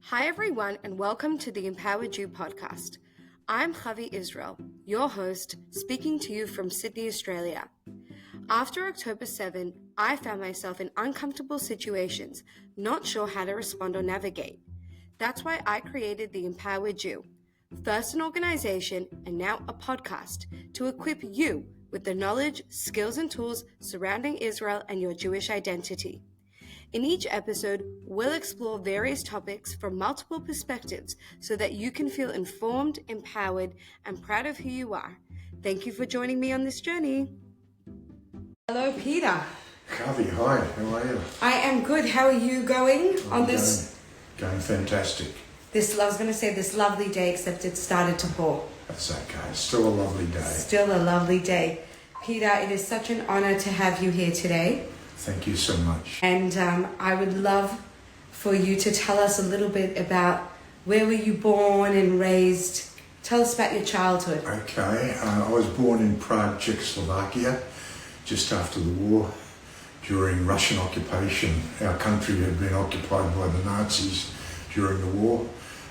Hi everyone and welcome to the Empowered You podcast. I'm Javi Israel, your host, speaking to you from Sydney, Australia. After October 7, I found myself in uncomfortable situations, not sure how to respond or navigate. That's why I created the Empowered You, first an organization and now a podcast to equip you with the knowledge, skills and tools surrounding Israel and your Jewish identity. In each episode, we'll explore various topics from multiple perspectives so that you can feel informed, empowered, and proud of who you are. Thank you for joining me on this journey. Hello, Peter. Javi, hi, how are you? I am good. How are you going on this? Going fantastic. This lovely day, except it started to pour. That's okay. Still a lovely day. Still a lovely day. Peter, it is such an honor to have you here today. Thank you so much. And I would love for you to tell us a little bit about where were you born and raised. Tell us about your childhood. Okay, I was born in Prague, Czechoslovakia, just after the war. During Russian occupation, our country had been occupied by the Nazis during the war.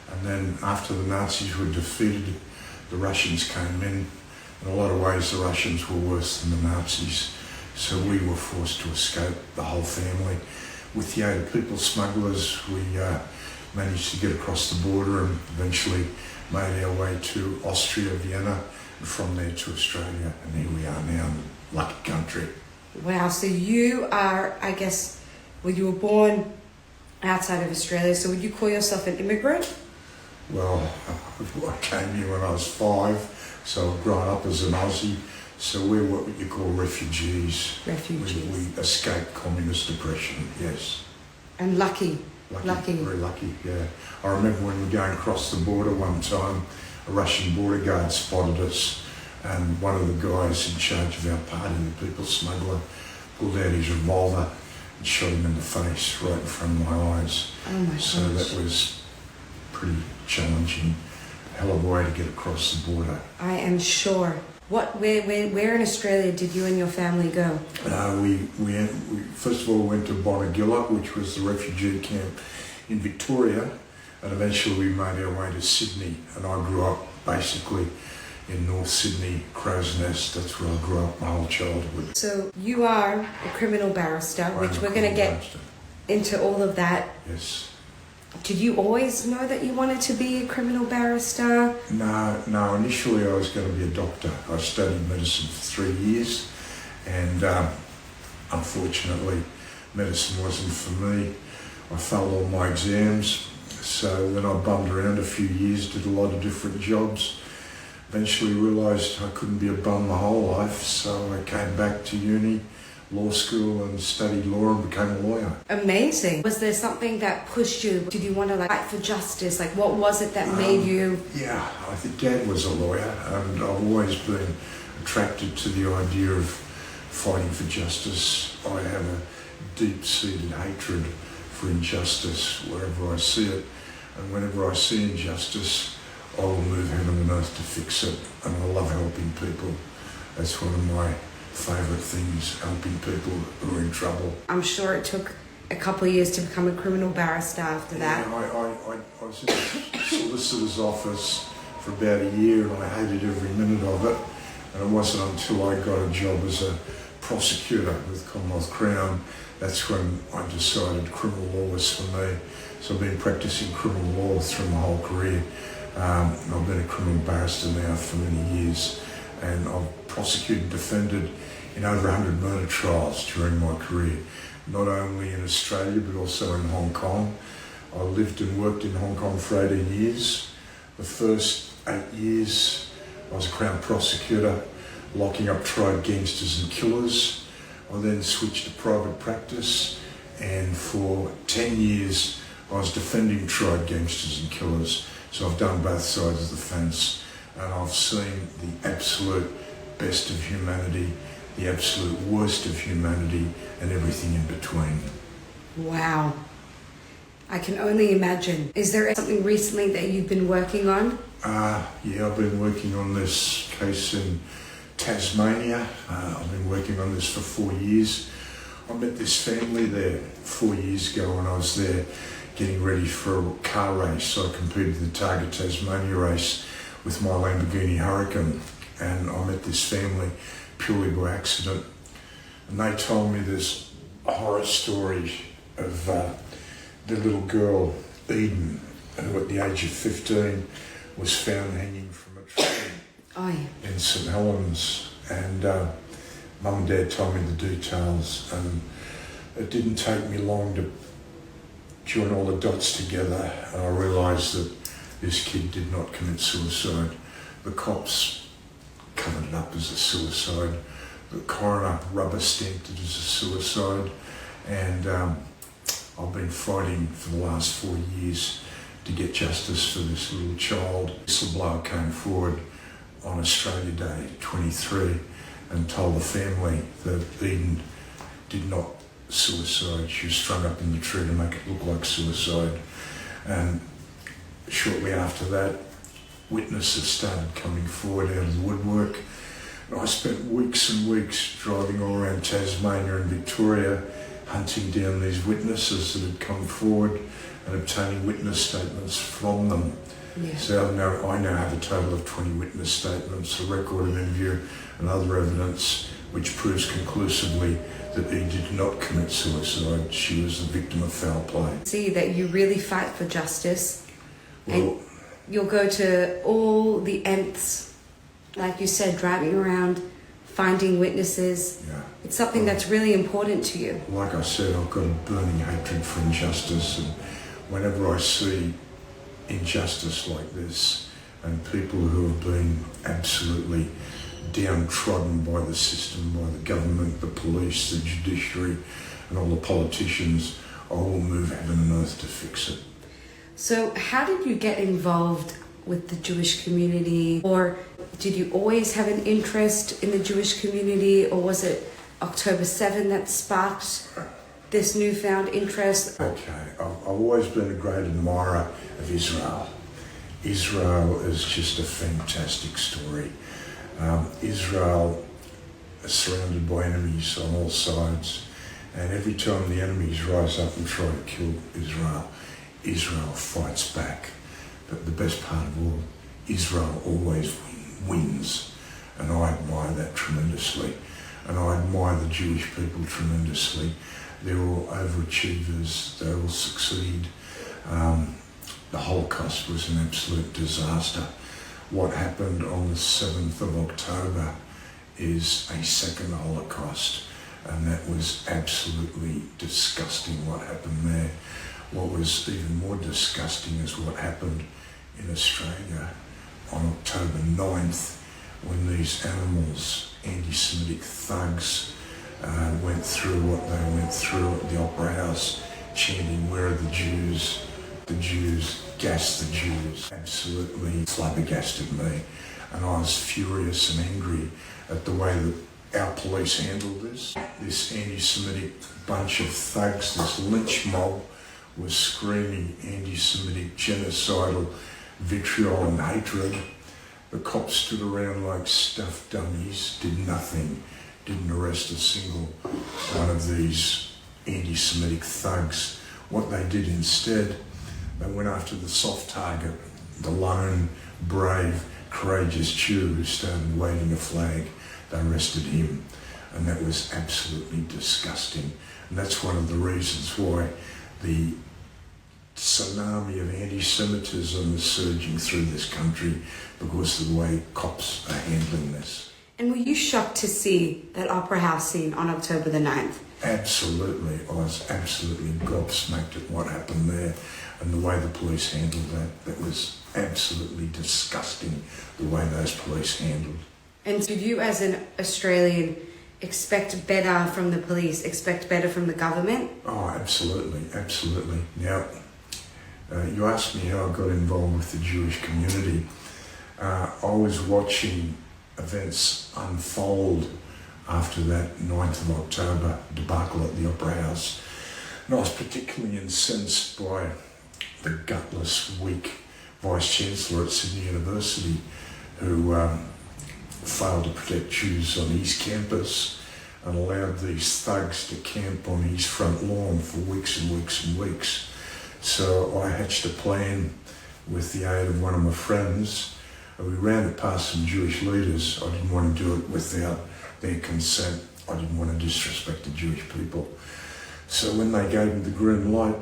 And then after the Nazis were defeated, the Russians came in. In a lot of ways, the Russians were worse than the Nazis. So we were forced to escape, the whole family. With the aid of people smugglers, we managed to get across the border and eventually made our way to Austria, Vienna, and from there to Australia. And here we are now, lucky country. Wow, so you are, I guess, you were born outside of Australia, so would you call yourself an immigrant? Well, I came here when I was 5, so I've grown up as an Aussie. So we're what you call refugees. Refugees. We escaped communist oppression, yes. And lucky. Very lucky, yeah. I remember when we were going across the border one time, a Russian border guard spotted us, and one of the guys in charge of our party, the people smuggler, pulled out his revolver and shot him in the face right in front of my eyes. Oh my gosh. So that was pretty challenging. A hell of a way to get across the border. I am sure. Where in Australia did you and your family go? We first of all went to bono, which was the refugee camp in Victoria, and eventually we made our way to Sydney. And I grew up basically in North Sydney, Crow's Nest. That's where I grew up my whole childhood. So you are a criminal barrister, which we're going to get into all of that. Yes. Did you always know that you wanted to be a criminal barrister? No. Initially I was going to be a doctor. I studied medicine for 3 years, and unfortunately medicine wasn't for me. I failed all my exams, so then I bummed around a few years, did a lot of different jobs. Eventually realised I couldn't be a bum my whole life, so I came back to uni, law school, and studied law and became a lawyer. Amazing. Was there something that pushed you? Did you want to fight for justice? What was it that made you? Yeah, I think Dad was a lawyer, and I've always been attracted to the idea of fighting for justice. I have a deep-seated hatred for injustice wherever I see it, and whenever I see injustice, I will move heaven and earth to fix it, and I love helping people. That's one of my favourite things, helping people who are in trouble. I'm sure it took a couple of years to become a criminal barrister after that. Yeah, I was in the solicitor's office for about a year, and I hated every minute of it. And it wasn't until I got a job as a prosecutor with Commonwealth Crown, that's when I decided criminal law was for me. So I've been practising criminal law through my whole career. I've been a criminal barrister now for many years, and I've prosecuted and defended in over 100 murder trials during my career, not only in Australia but also in Hong Kong. I lived and worked in Hong Kong for 18 years. The first 8 years I was a Crown prosecutor, locking up tried gangsters and killers. I then switched to private practice, and for 10 years I was defending tried gangsters and killers. So I've done both sides of the fence, and I've seen the absolute best of humanity, the absolute worst of humanity, and everything in between. Wow. I can only imagine. Is there something recently that you've been working on? Yeah, I've been working on this case in Tasmania. I've been working on this for 4 years. I met this family there 4 years ago when I was there getting ready for a car race. I competed in the Targa Tasmania race with my Lamborghini Hurricane, and I met this family purely by accident. And they told me this horror story of the little girl, Eden, who at the age of 15 was found hanging from a tree in St Helens. And Mum and Dad told me the details, and it didn't take me long to join all the dots together, and I realised that this kid did not commit suicide. The cops covered it up as a suicide. The coroner rubber stamped it as a suicide, and I've been fighting for the last 4 years to get justice for this little child. This whistleblower came forward on Australia Day 23 and told the family that Eden did not suicide. She was strung up in the tree to make it look like suicide. And shortly after that, witnesses started coming forward out of the woodwork. And I spent weeks and weeks driving all around Tasmania and Victoria, hunting down these witnesses that had come forward and obtaining witness statements from them. Yeah. So I now have a total of 20 witness statements, a record of interview and other evidence which proves conclusively that he did not commit suicide. She was the victim of foul play. See that you really fight for justice, Well, and you'll go to all the nths, like you said, driving around, finding witnesses. yeah. It's something that's really important to you. Like I said, I've got a burning hatred for injustice, and whenever I see injustice like this and people who have been absolutely downtrodden by the system, by the government, the police, the judiciary and all the politicians, I will move heaven and earth to fix it. So how did you get involved with the Jewish community? Or did you always have an interest in the Jewish community? Or was it October 7 that sparked this newfound interest? Okay, I've always been a great admirer of Israel. Israel is just a fantastic story. Israel is surrounded by enemies on all sides, and every time the enemies rise up and try to kill Israel, Israel fights back. But the best part of all, Israel always wins, and I admire that tremendously. And I admire the Jewish people tremendously. They're all overachievers, they all succeed. The Holocaust was an absolute disaster. What happened on the 7th of October is a second Holocaust, and that was absolutely disgusting what happened there. What was even more disgusting is what happened in Australia on October 9th, when these animals, anti-Semitic thugs, went through what they went through at the Opera House, chanting, "Where are the Jews?" The Jews, gas the Jews. Absolutely flabbergasted me. And I was furious and angry at the way that our police handled this. This anti-Semitic bunch of thugs, this lynch mob, was screaming anti-Semitic, genocidal vitriol and hatred. The cops stood around like stuffed dummies, did nothing, didn't arrest a single one of these anti-Semitic thugs. What they did instead, they went after the soft target, the lone, brave, courageous Jew who started waving a flag. They arrested him, and that was absolutely disgusting. And that's one of the reasons why the tsunami of anti-Semitism is surging through this country, because of the way cops are handling this. And were you shocked to see that Opera House scene on October the 9th? Absolutely. I was absolutely gobsmacked at what happened there and the way the police handled that. That was absolutely disgusting, the way those police handled. And did you, as an Australian, expect better from the police, expect better from the government? Oh, absolutely, absolutely. Now, you asked me how I got involved with the Jewish community. I was watching events unfold after that 9th of October debacle at the Opera House. And I was particularly incensed by the gutless, weak Vice-Chancellor at Sydney University who failed to protect Jews on his campus and allowed these thugs to camp on his front lawn for weeks and weeks and weeks. So I hatched a plan with the aid of one of my friends. We ran it past some Jewish leaders. I didn't want to do it without their consent. I didn't want to disrespect the Jewish people. So when they gave me the green light,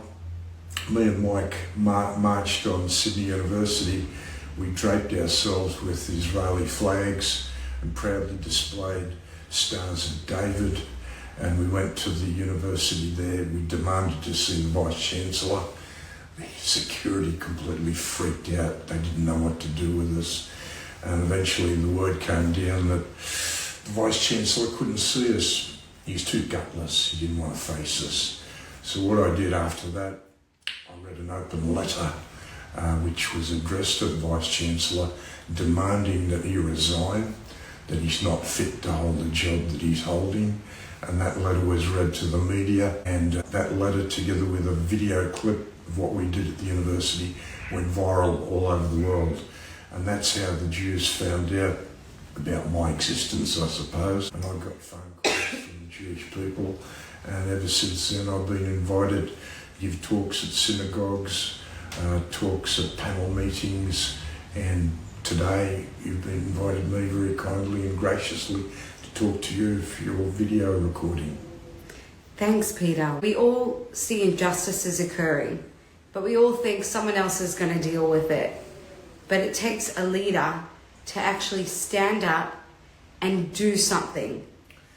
me and Mike marched on Sydney University. We draped ourselves with Israeli flags and proudly displayed Stars of David. And we went to the university there. We demanded to see the Vice-Chancellor. The security completely freaked out. They didn't know what to do with us. And eventually the word came down that the Vice-Chancellor couldn't see us. He was too gutless. He didn't want to face us. So what I did after that, I read an open letter which was addressed to the Vice-Chancellor demanding that he resign, that he's not fit to hold the job that he's holding. And that letter was read to the media, and that letter, together with a video clip of what we did at the university, went viral all over the world. And that's how the Jews found out about my existence, I suppose. And I got phone calls from the Jewish people, and ever since then I've been invited to give talks at synagogues, talks at panel meetings, and today you've been invited me very kindly and graciously to talk to you for your video recording. Thanks, Peter. We all see injustices occurring, but we all think someone else is going to deal with it. But it takes a leader to actually stand up and do something.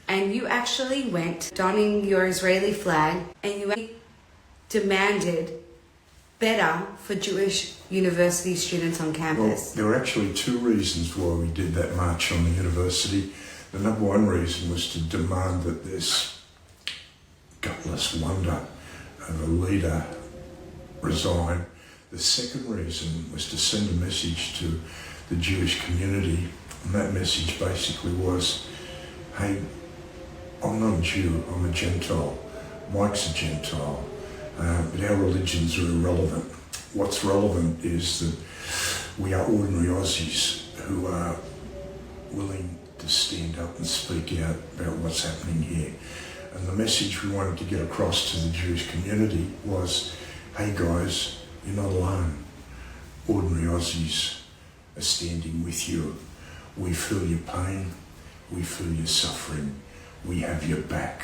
And you actually went donning your Israeli flag and you demanded better for Jewish university students on campus. Well, there were actually two reasons why we did that march on the university. The number one reason was to demand that this gutless wonder of a leader resign. The second reason was to send a message to the Jewish community, and that message basically was, hey, I'm not a Jew, I'm a Gentile. Mike's a Gentile, but our religions are irrelevant. What's relevant is that we are ordinary Aussies who are willing to stand up and speak out about what's happening here. And the message we wanted to get across to the Jewish community was, hey guys, you're not alone. Ordinary Aussies are standing with you. We feel your pain, we feel your suffering, we have your back.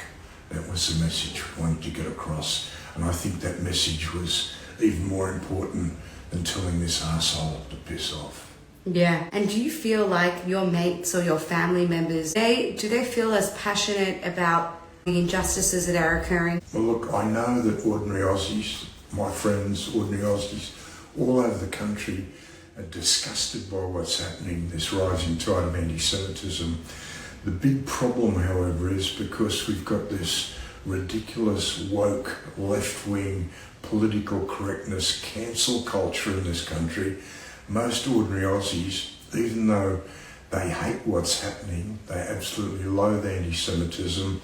That was the message we wanted to get across. And I think that message was even more important than telling this arsehole to piss off. Yeah. And do you feel like your mates or your family members, do they feel as passionate about the injustices that are occurring? Well, look, I know that ordinary Aussies, my friends, ordinary Aussies, all over the country are disgusted by what's happening, this rising tide of anti-Semitism. The big problem, however, is because we've got this ridiculous, woke, left-wing, political correctness, cancel culture in this country. Most ordinary Aussies, even though they hate what's happening, they absolutely loathe anti-Semitism,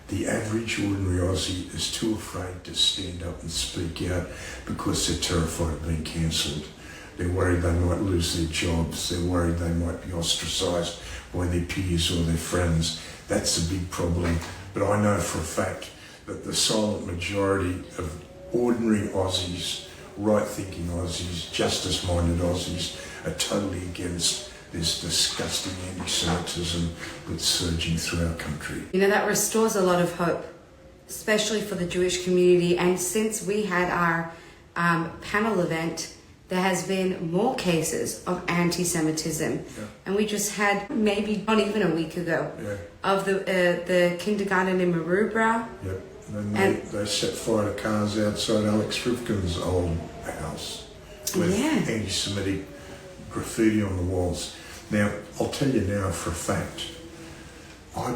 the average ordinary Aussie is too afraid to stand up and speak out because they're terrified of being cancelled. They're worried they might lose their jobs. They're worried they might be ostracised by their peers or their friends. That's the big problem. But I know for a fact that the silent majority of ordinary Aussies, right-thinking Aussies, justice-minded Aussies, are totally against this disgusting anti-Semitism that's surging through our country. You know, that restores a lot of hope, especially for the Jewish community. And since we had our panel event, there has been more cases of anti-Semitism. Yeah. And we just had, maybe not even a week ago, Yeah. of the kindergarten in Maroubra. Yep. And they set fire to cars outside Alex Rifkin's old house with anti-Semitic graffiti on the walls. Now, I'll tell you now for a fact, I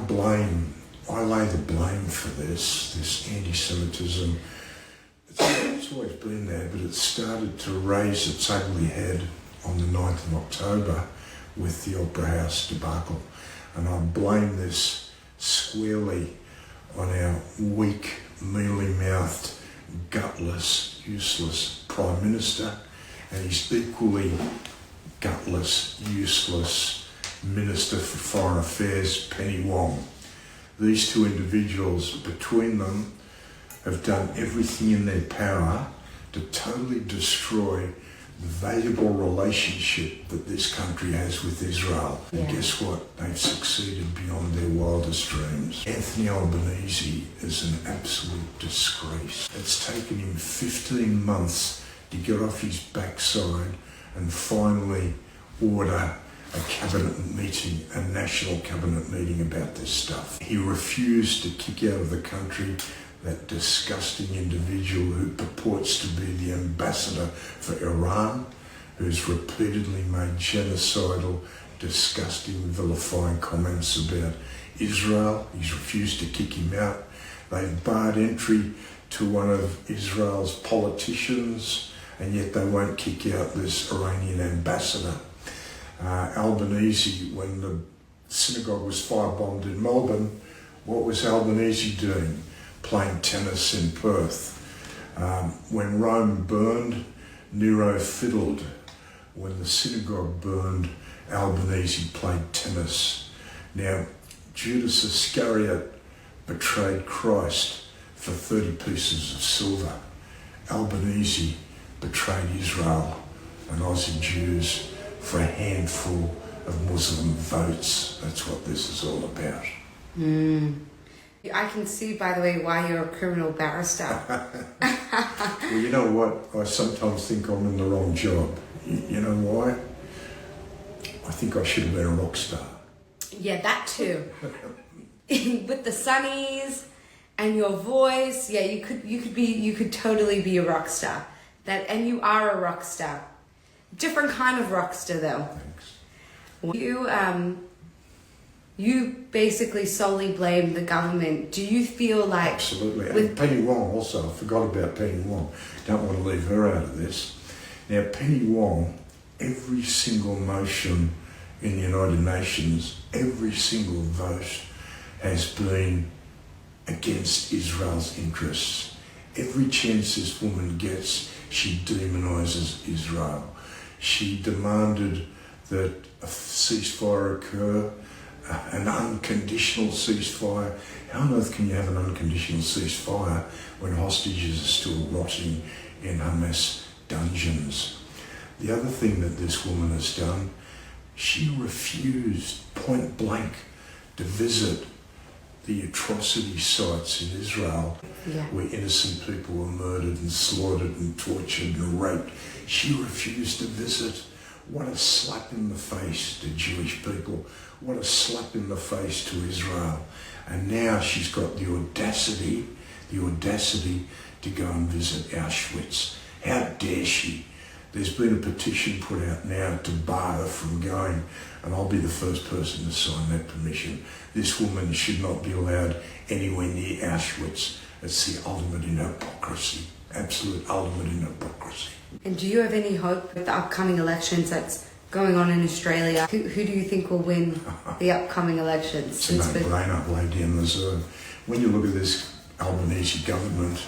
lay the blame for this anti-Semitism. It's always been there, but it started to raise its ugly head on the 9th of October with the Opera House debacle. And I blame this squarely on our weak, mealy-mouthed, gutless, useless Prime Minister and his equally gutless, useless Minister for Foreign Affairs, Penny Wong. These two individuals, between them, have done everything in their power to totally destroy the valuable relationship that this country has with Israel. And guess what? They've succeeded beyond their wildest dreams. Anthony Albanese is an absolute disgrace. It's taken him 15 months to get off his backside and finally order a cabinet meeting, a national cabinet meeting about this stuff. He refused to kick out of the country that disgusting individual who purports to be the ambassador for Iran, who's repeatedly made genocidal, disgusting, vilifying comments about Israel. He's refused to kick him out. They've barred entry to one of Israel's politicians, and yet they won't kick out this Iranian ambassador. Albanese, when the synagogue was firebombed in Melbourne, what was Albanese doing? Playing tennis in Perth. When Rome burned, Nero fiddled. When the synagogue burned, Albanese played tennis. Now, Judas Iscariot betrayed Christ for 30 pieces of silver. Albanese betrayed Israel and Aussie Jews for a handful of Muslim votes. That's what this is all about. I can see, by the way, why you're a criminal barrister. Well, you know what? I sometimes think I'm in the wrong job. You know why? I think I should have been a rock star. Yeah, that too. With the sunnies and your voice, yeah, you could totally be a rock star. And you are a rock star. Different kind of rock star, though. Thanks. You basically solely blame the government. Do you feel like... Absolutely. And Penny Wong also. I forgot about Penny Wong. Don't want to leave her out of this. Now, Penny Wong, every single motion in the United Nations, every single vote has been against Israel's interests. Every chance this woman gets, she demonises Israel. She demanded that a ceasefire occur, an unconditional ceasefire. How on earth can you have an unconditional ceasefire when hostages are still rotting in Hamas dungeons? The other thing that this woman has done, she refused point blank to visit the atrocity sites in Israel where innocent people were murdered and slaughtered and tortured and raped. She refused to visit. What a slap in the face to Jewish people. What a slap in the face to Israel. And now she's got the audacity to go and visit Auschwitz. How dare she? There's been a petition put out now to bar her from going, and I'll be the first person to sign that permission. This woman should not be allowed anywhere near Auschwitz. It's the ultimate in hypocrisy. Absolute ultimate in hypocrisy. And do you have any hope with the upcoming elections that's going on in Australia? Who do you think will win the upcoming elections? It's a no-brainer, lay down the zone. When you look at this Albanese government,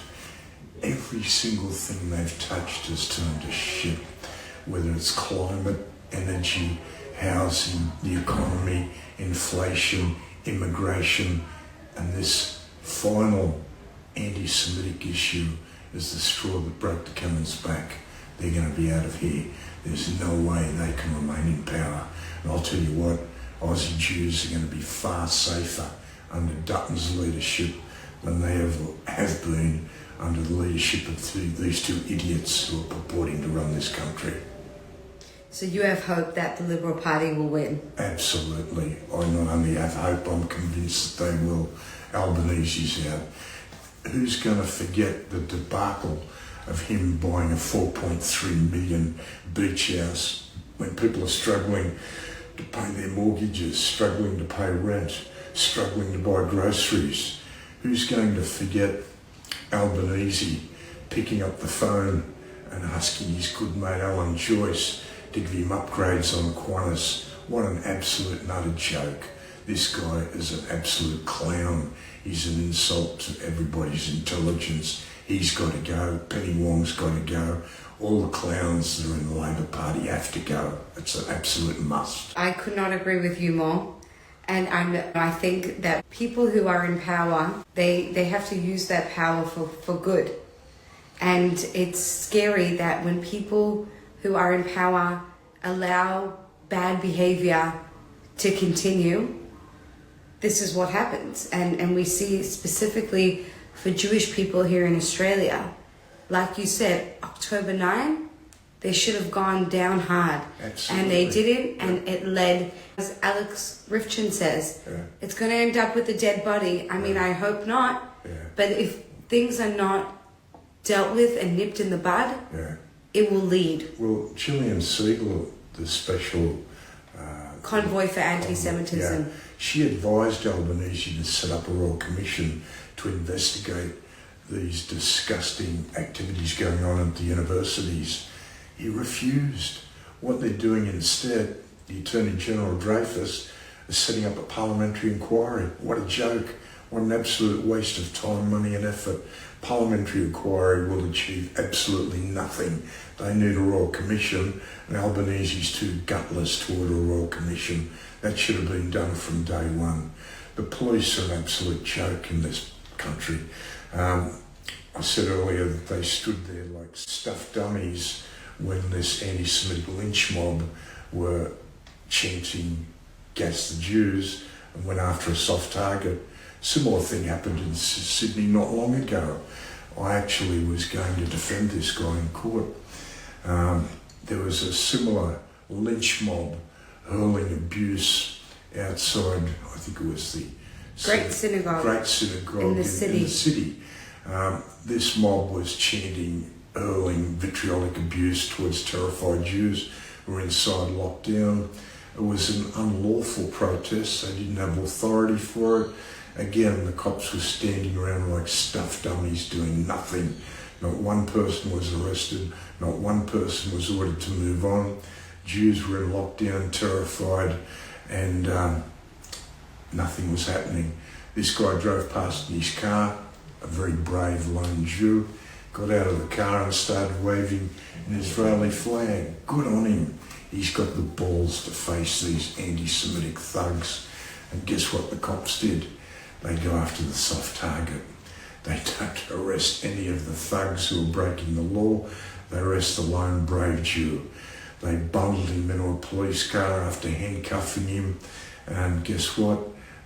every single thing they've touched has turned to shit. Whether it's climate, energy, housing, the economy, inflation, immigration, and this final anti-Semitic issue is the straw that broke the camel's back. They're going to be out of here. There's no way they can remain in power. And I'll tell you what, Aussie Jews are going to be far safer under Dutton's leadership than they have been under the leadership of these two idiots who are purporting to run this country. So you have hope that the Liberal Party will win? Absolutely. I not only have hope, I'm convinced that they will. Albanese's out. Who's going to forget the debacle of him buying a 4.3 million beach house when people are struggling to pay their mortgages, struggling to pay rent, struggling to buy groceries? Who's going to forget Albanese picking up the phone and asking his good mate Alan Joyce to give him upgrades on Qantas? What an absolute nutter joke. This guy is an absolute clown. He's an insult to everybody's intelligence. He's got to go. Penny Wong's got to go. All the clowns that are in the Labor Party have to go. It's an absolute must. I could not agree with you more. And I think that people who are in power, they have to use that power for good. And it's scary that when people who are in power allow bad behavior to continue, this is what happens. And we see specifically for Jewish people here in Australia, like you said, October 9, they should have gone down hard. Absolutely. And they didn't, and it led, as Alex Rifchin says, it's going to end up with a dead body. I mean, I hope not, but if things are not dealt with and nipped in the bud, it will lead. Well, Gillian Siegel, the special convoy for anti-Semitism, she advised Albanese to set up a royal commission to investigate these disgusting activities going on at the universities. He refused. What they're doing instead, the Attorney General Dreyfus is setting up a parliamentary inquiry. What a joke. What an absolute waste of time, money and effort. Parliamentary inquiry will achieve absolutely nothing. They need a royal commission, and Albanese's too gutless to order a royal commission. That should have been done from day one. The police are an absolute joke in this country. I said earlier that they stood there like stuffed dummies when this anti-Semitic lynch mob were chanting "Gas the Jews" and went after a soft target. Similar thing happened in Sydney not long ago. I actually was going to defend this guy in court. There was a similar lynch mob hurling abuse outside, I think it was the Great Synagogue in the city. This mob was chanting, hurling vitriolic abuse towards terrified Jews who were inside lockdown. It was an unlawful protest. They didn't have authority for it. Again, the cops were standing around like stuffed dummies doing nothing. Not one person was arrested. Not one person was ordered to move on. Jews were in lockdown, terrified, and nothing was happening. This guy drove past in his car, a very brave lone Jew, got out of the car and started waving an Israeli flag. Good on him. He's got the balls to face these anti-Semitic thugs. And guess what the cops did? They go after the soft target. They don't arrest any of the thugs who are breaking the law. They arrest the lone brave Jew. They bundled him into a police car after handcuffing him. And guess what?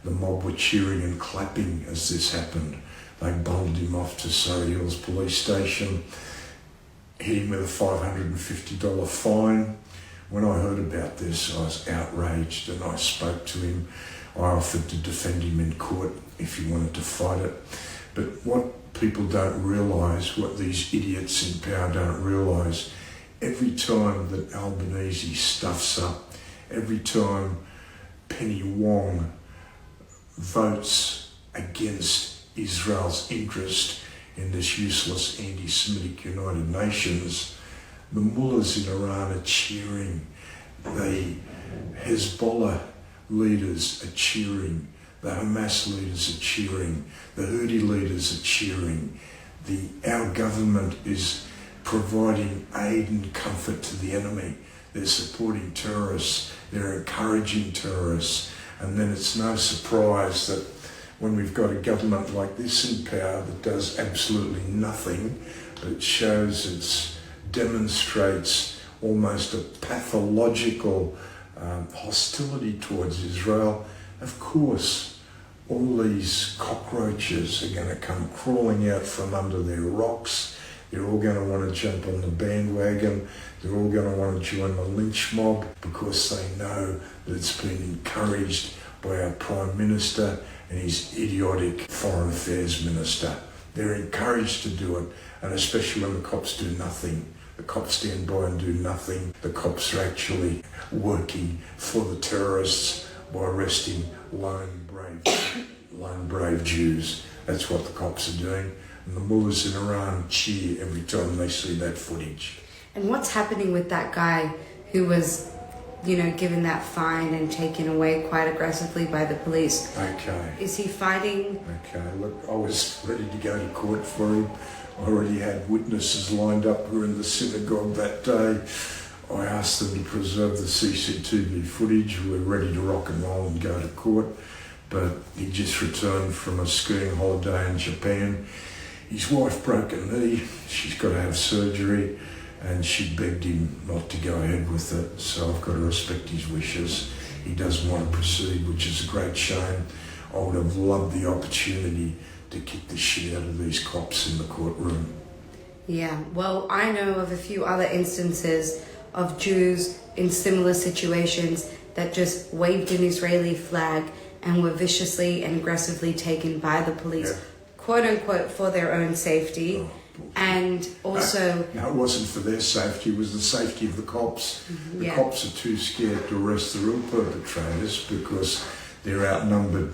The mob were cheering and clapping as this happened. They bundled him off to Surrey Hills Police Station, hit him with a $550 fine. When I heard about this, I was outraged and I spoke to him. I offered to defend him in court if he wanted to fight it. But what people don't realise, what these idiots in power don't realise, every time that Albanese stuffs up, every time Penny Wong votes against Israel's interest in this useless anti-Semitic United Nations, the mullahs in Iran are cheering, the Hezbollah leaders are cheering, the Hamas leaders are cheering, the Houthi leaders are cheering. Our government is providing aid and comfort to the enemy. They're supporting terrorists, they're encouraging terrorists, and then it's no surprise that when we've got a government like this in power that does absolutely nothing, but demonstrates almost a pathological hostility towards Israel, of course, all these cockroaches are going to come crawling out from under their rocks. They're all going to want to jump on the bandwagon. They're all going to want to join the lynch mob because they know that it's been encouraged by our Prime Minister and his idiotic Foreign Affairs Minister. They're encouraged to do it, and especially when the cops do nothing. The cops stand by and do nothing. The cops are actually working for the terrorists by arresting lone brave Jews. That's what the cops are doing. And the mullahs in Iran cheer every time they see that footage. And what's happening with that guy who was, given that fine and taken away quite aggressively by the police? Okay. Is he fighting? Okay, look, I was ready to go to court for him. I already had witnesses lined up who were in the synagogue that day. I asked them to preserve the CCTV footage. We were ready to rock and roll and go to court. But he just returned from a skiing holiday in Japan. his wife broke a knee, she's got to have surgery, and she begged him not to go ahead with it, so I've got to respect his wishes. He doesn't want to proceed, which is a great shame. I would have loved the opportunity to kick the shit out of these cops in the courtroom. Yeah, well, I know of a few other instances of Jews in similar situations that just waved an Israeli flag and were viciously and aggressively taken by the police, quote unquote, for their own safety. And also... No, it wasn't for their safety, it was the safety of the cops. The Yeah. cops are too scared to arrest the real perpetrators because they're outnumbered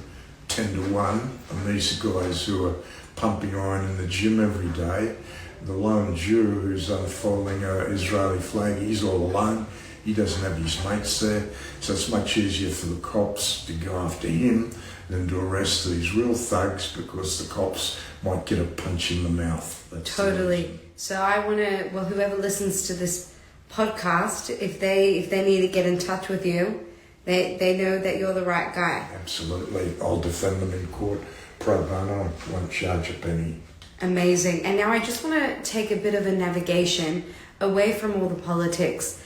10 to 1, and these are guys who are pumping iron in the gym every day. The lone Jew who's unfolding an Israeli flag, he's all alone. He doesn't have his mates there, so it's much easier for the cops to go after him than to arrest these real thugs because the cops might get a punch in the mouth. That's Totally. So I want to, well, whoever listens to this podcast, if they need to get in touch with you, they know that you're the right guy. Absolutely. I'll defend them in court pro bono, won't charge a penny. Amazing. And now I just want to take a bit of a navigation away from all the politics.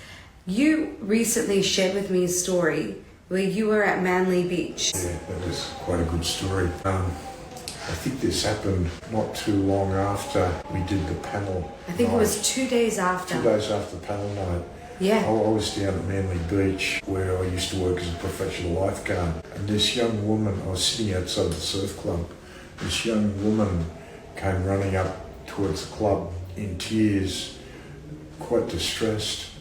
You recently shared with me a story where you were at Manly Beach. Yeah, that is quite a good story. I think this happened not too long after we did the panel. I think it was 2 days after. 2 days after panel night. Yeah. I was down at Manly Beach where I used to work as a professional lifeguard. And this young woman, I was sitting outside the surf club, this young woman came running up towards the club in tears, quite distressed.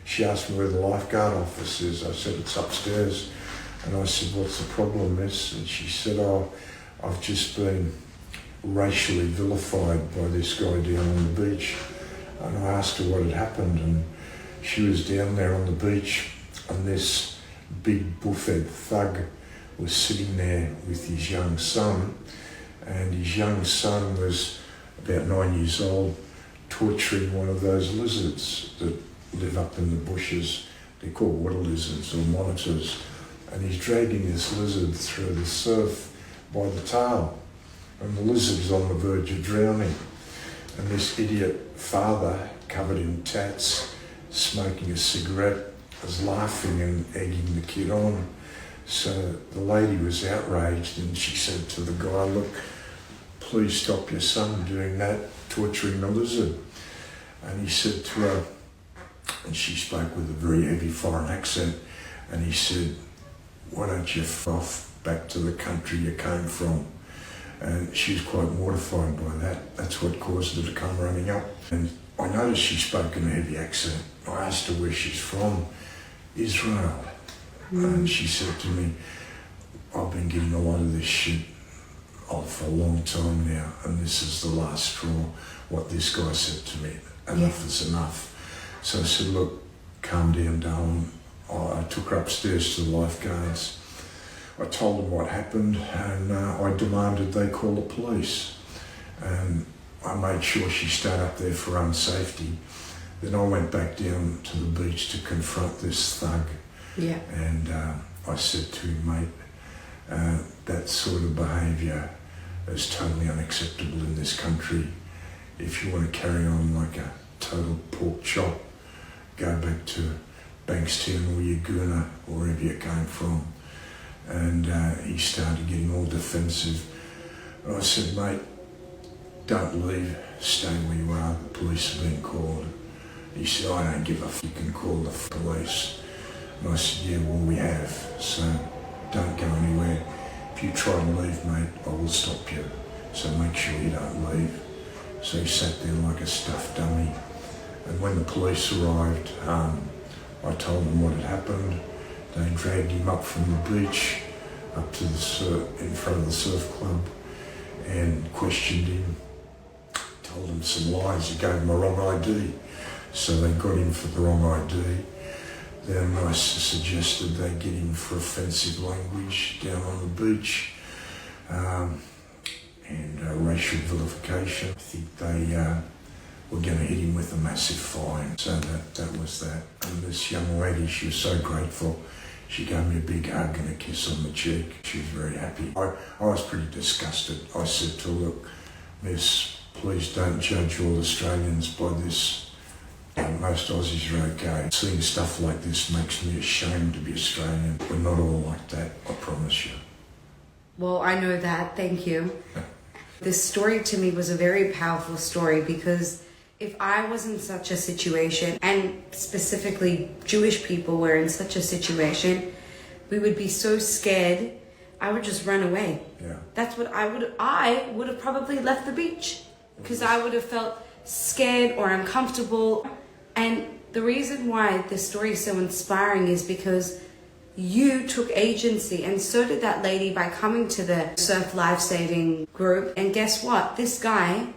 She asked me where the lifeguard office is. I said, it's upstairs. And I said, what's the problem, miss? And she said, I've just been racially vilified by this guy down on the beach. And I asked her what had happened, and she was down there on the beach, and this big buffhead thug was sitting there with his young son, and his young son was about 9 years old, torturing one of those lizards that live up in the bushes. They're called water lizards or monitors. And he's dragging this lizard through the surf by the tail. And the lizard's on the verge of drowning. And this idiot father, covered in tats, smoking a cigarette, was laughing and egging the kid on. So the lady was outraged, and she said to the guy, look, please stop your son doing that, torturing the lizard. And he said to her, and she spoke with a very heavy foreign accent, and he said, why don't you f off back to the country you came from? And she was quite mortified by that. That's what caused her to come running up. And I noticed she spoke in a heavy accent. I asked her where she's from. Israel. And she said to me, I've been getting a lot of this shit for a long time now, and this is the last straw. What this guy said to me, enough is enough. So I said, look, calm down, darling. I took her upstairs to the lifeguards. I told them what happened, and I demanded they call the police. And I made sure she stayed up there for own safety. Then I went back down to the beach to confront this thug. Yeah. And I said to him, mate, that sort of behaviour is totally unacceptable in this country. If you want to carry on like a total pork chop, go back to Bankstown or Yagoona, or wherever you came from. And he started getting all defensive. And I said, mate, don't leave, stay where you are, the police have been called. He said, I don't give a f***, you can call the police. And I said, yeah, well, we have, so don't go anywhere. If you try to leave, mate, I will stop you, so make sure you don't leave. So he sat there like a stuffed dummy. And when the police arrived, I told them what had happened. They dragged him up from the beach, up to the in front of the surf club, and questioned him. Told him some lies, he gave them a wrong ID. So they got him for the wrong ID. Then I suggested they get him for offensive language down on the beach, and racial vilification. I think they were going to hit him with a massive fine. So that was that. And this young lady, she was so grateful. She gave me a big hug and a kiss on the cheek. She was very happy. I was pretty disgusted. I said to her, look, Miss, please don't judge all Australians by this. Most Aussies are okay. Seeing stuff like this makes me ashamed to be Australian. We're not all like that, I promise you. Well, I know that. Thank you. This story to me was a very powerful story because if I was in such a situation, and specifically Jewish people were in such a situation, we would be so scared, I would just run away. Yeah. That's what I would have probably left the beach because I would have felt scared or uncomfortable. And the reason why this story is so inspiring is because you took agency, and so did that lady by coming to the surf life-saving group. And guess what? This guy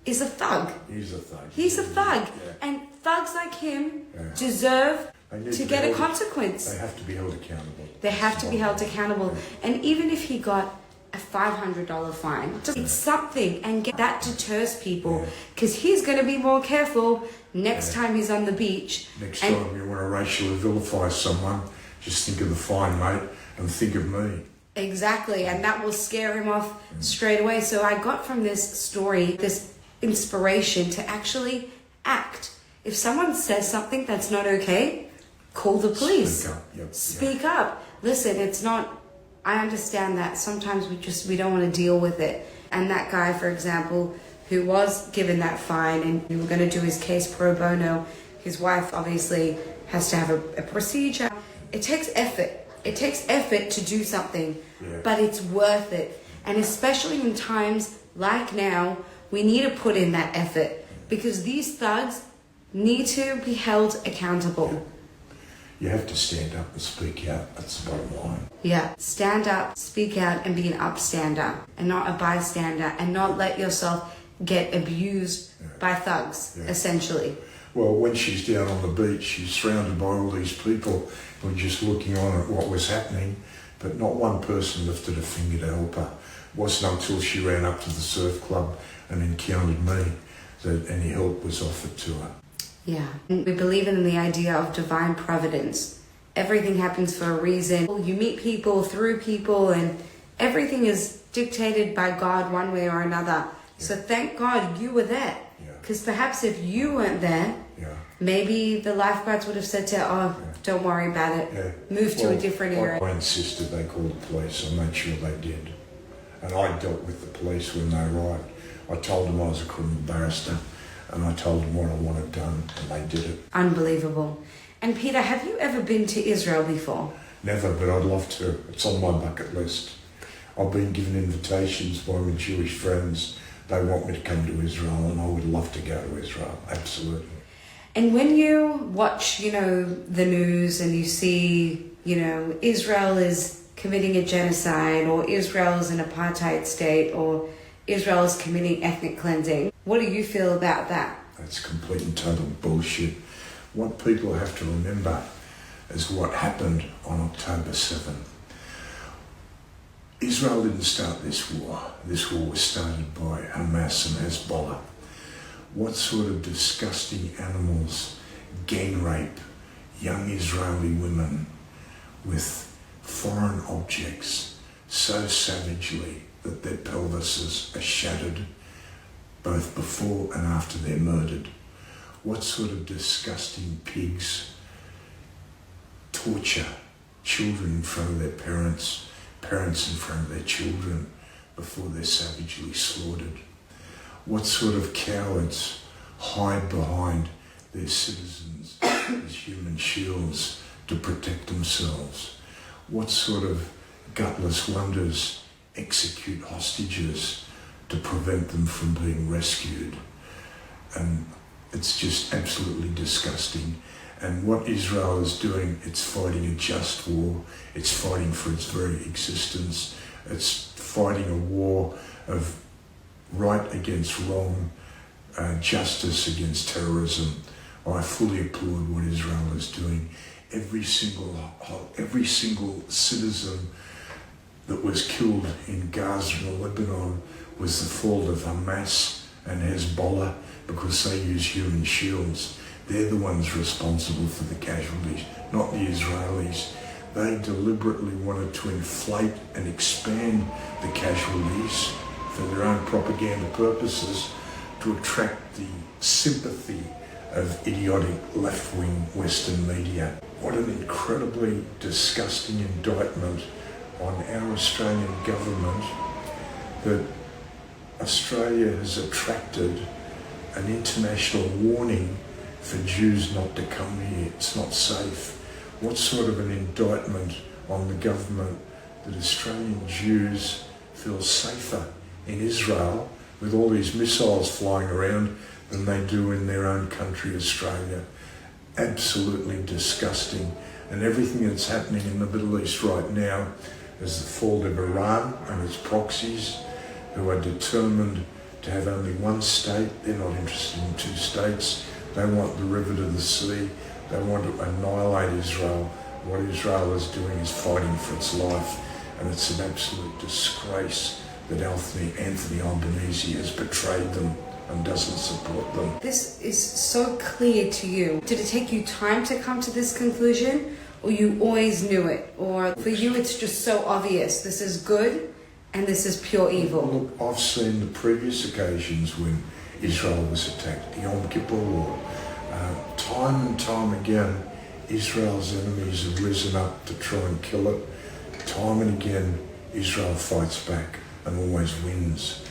is a thug. He's a thug. He's a thug. Yeah. And thugs like him deserve to get a consequence. They have to be held accountable. They have to be held accountable. And even if he got a $500 fine, it's something, and that deters people because he's going to be more careful next time he's on the beach. Next time you want to racially vilify someone, just think of the fine, mate, and think of me. Exactly, and that will scare him off straight away. So I got from this story this inspiration to actually act. If someone says something that's not okay, call the police. Speak up. Yep. Speak up. Listen, it's not... I understand that sometimes we don't want to deal with it. And that guy, for example, who was given that fine and we were going to do his case pro bono, his wife obviously has to have a procedure. It takes effort. It takes effort to do something, but it's worth it. And especially in times like now, we need to put in that effort because these thugs need to be held accountable. You have to stand up and speak out. That's the bottom line. Yeah, stand up, speak out, and be an upstander and not a bystander, and not let yourself get abused by thugs, essentially. Well, when she's down on the beach, she's surrounded by all these people who are just looking on at what was happening, but not one person lifted a finger to help her. It wasn't until she ran up to the surf club and encountered me that any help was offered to her. Yeah, we believe in the idea of divine providence. Everything happens for a reason. You meet people through people, and everything is dictated by God one way or another. So thank God you were there. Because perhaps if you weren't there, maybe the lifeguards would have said to her, don't worry about it, move to a different area. I insisted they call the police. I made sure they did. And I dealt with the police when they arrived. I told them I was a criminal barrister, and I told them what I wanted done, and they did it. Unbelievable. And Peter, have you ever been to Israel before? Never, but I'd love to. It's on my bucket list. I've been given invitations by my Jewish friends. They want me to come to Israel, and I would love to go to Israel, absolutely. And when you watch, the news and you see, Israel is committing a genocide, or Israel is an apartheid state, or Israel is committing ethnic cleansing, what do you feel about that? That's complete and total bullshit. What people have to remember is what happened on October 7th. Israel didn't start this war. This war was started by Hamas and Hezbollah. What sort of disgusting animals gang rape young Israeli women with foreign objects so savagely that their pelvises are shattered both before and after they're murdered? What sort of disgusting pigs torture children in front of their parents in front of their children before they're savagely slaughtered? What sort of cowards hide behind their citizens as human shields to protect themselves? What sort of gutless wonders execute hostages to prevent them from being rescued? And it's just absolutely disgusting. And what Israel is doing, it's fighting a just war. It's fighting for its very existence. It's fighting a war of right against wrong, justice against terrorism. I fully applaud what Israel is doing. Every single citizen that was killed in Gaza and Lebanon was the fault of Hamas and Hezbollah because they use human shields. They're the ones responsible for the casualties, not the Israelis. They deliberately wanted to inflate and expand the casualties for their own propaganda purposes to attract the sympathy of idiotic left-wing Western media. What an incredibly disgusting indictment on our Australian government that Australia has attracted an international warning for Jews not to come here. It's not safe. What sort of an indictment on the government that Australian Jews feel safer in Israel with all these missiles flying around than they do in their own country, Australia. Absolutely disgusting. And everything that's happening in the Middle East right now is the fall of Iran and its proxies, who are determined to have only one state. They're not interested in two states. They want the river to the sea. They want to annihilate Israel. What Israel is doing is fighting for its life, and it's an absolute disgrace that Anthony Albanese has betrayed them and doesn't support them. This is so clear to you. Did it take you time to come to this conclusion, or you always knew it? Or for you it's just so obvious, this is good and this is pure evil? Look, I've seen the previous occasions when Israel was attacked, the Yom Kippur War. Time and time again, Israel's enemies have risen up to try and kill it. Time and again, Israel fights back and always wins.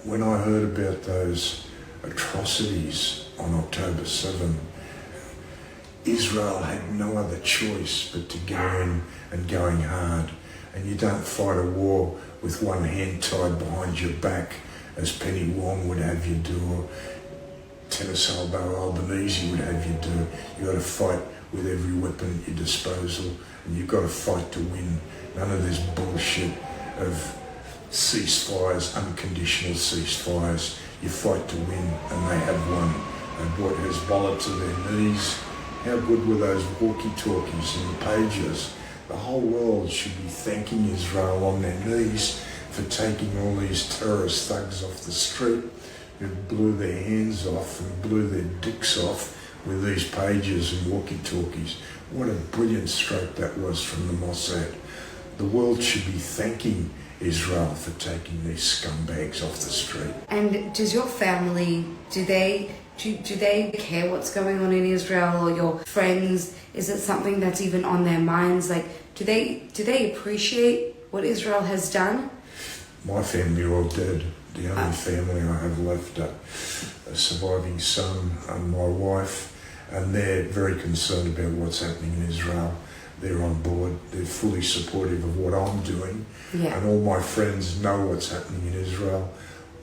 When I heard about those atrocities on October 7, Israel had no other choice but to go in and going hard. And you don't fight a war with one hand tied behind your back, as Penny Wong would have you do, or Tennis Elbow Albanese would have you do. You've got to fight with every weapon at your disposal, and you've got to fight to win. None of this bullshit of ceasefires, unconditional ceasefires. You fight to win, and they have won. They brought Hezbollah to their knees. How good were those walkie-talkies and the pagers? The whole world should be thanking Israel on their knees for taking all these terrorist thugs off the street who blew their hands off and blew their dicks off with these pagers and walkie-talkies. What a brilliant stroke that was from the Mossad. The world should be thanking Israel for taking these scumbags off the street. And does your family, do they care what's going on in Israel, or your friends? Is it something that's even on their minds? Like, do they appreciate what Israel has done? My family are all dead. The only family I have left are a surviving son and my wife, and they're very concerned about what's happening in Israel. They're on board. They're fully supportive of what I'm doing. Yeah. And all my friends know what's happening in Israel.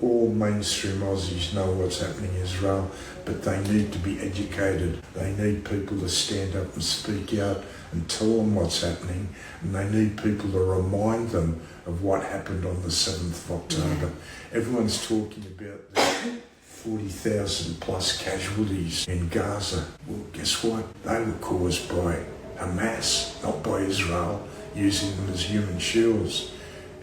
All mainstream Aussies know what's happening in Israel, but they need to be educated. They need people to stand up and speak out and tell them what's happening, and they need people to remind them of what happened on the 7th of October. Yeah. Everyone's talking about the 40,000 plus casualties in Gaza. Well, guess what? They were caused by Hamas, not by Israel, using them as human shields.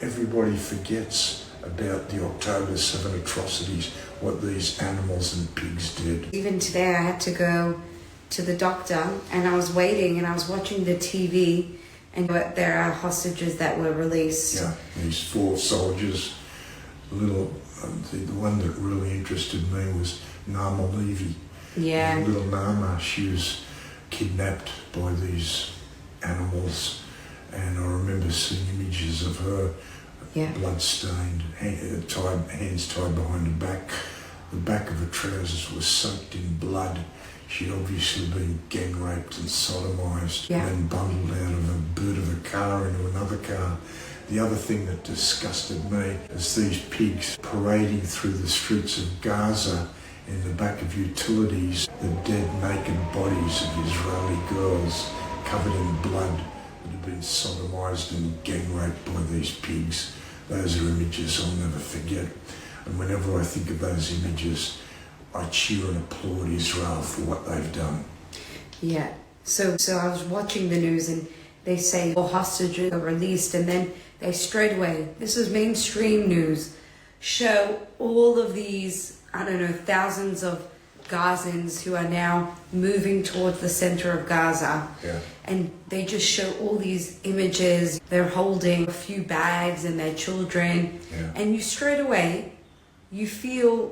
Everybody forgets about the October 7 atrocities, what these animals and pigs did. Even today I had to go to the doctor, and I was waiting and I was watching the TV, and there are hostages that were released. Yeah, these 4 soldiers. The one that really interested me was Nama Levy. Yeah. Little Nama, she was kidnapped by these animals, and I remember seeing images of her, blood-stained, hands tied behind her back. The back of her trousers was soaked in blood. She'd obviously been gang raped and sodomised, and then bundled out of a boot of a car into another car. The other thing that disgusted me is these pigs parading through the streets of Gaza in the back of utilities, the dead naked bodies of Israeli girls covered in blood that had been sodomised and gang raped by these pigs. Those are images I'll never forget. And whenever I think of those images, I cheer and applaud Israel for what they've done. Yeah. So I was watching the news, and they say 4 hostages are released, and then they straight away, this is mainstream news, show all of these, thousands of Gazans who are now moving towards the center of Gaza. Yeah. And they just show all these images. They're holding a few bags and their children. Yeah. And you straight away, you feel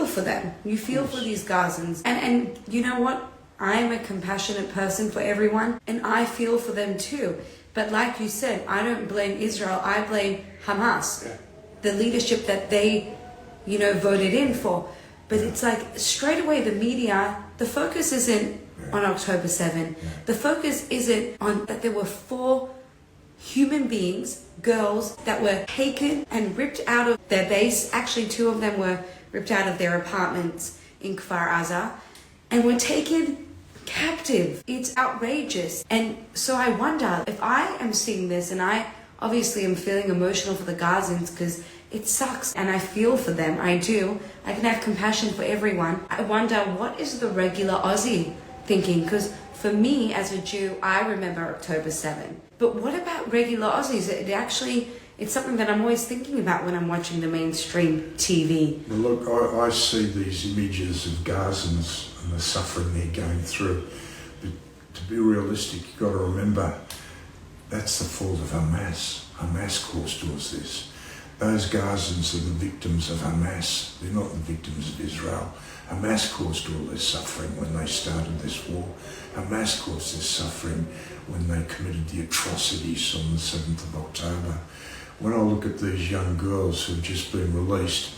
for them. You feel for these Gazans. And you know what? I am a compassionate person for everyone, and I feel for them too. But like you said, I don't blame Israel. I blame Hamas, the leadership that they, voted in for. But it's like straight away the media, the focus isn't on October 7. The focus isn't on that there were 4 human beings, girls, that were taken and ripped out of their base. Actually, 2 of them were ripped out of their apartments in Kfar Aza and were taken captive. It's outrageous. And so I wonder if I am seeing this, and I obviously am feeling emotional for the Gazans because it sucks and I feel for them. I do. I can have compassion for everyone. I wonder, what is the regular Aussie thinking? Because for me as a Jew, I remember October 7. But what about regular Aussies? It's something that I'm always thinking about when I'm watching the mainstream TV. Well, look, I see these images of Gazans and the suffering they're going through. But to be realistic, you've got to remember that's the fault of Hamas. Hamas caused all this. Those Gazans are the victims of Hamas. They're not the victims of Israel. Hamas caused all this suffering when they started this war. Hamas caused this suffering when they committed the atrocities on the 7th of October. When I look at these young girls who've just been released,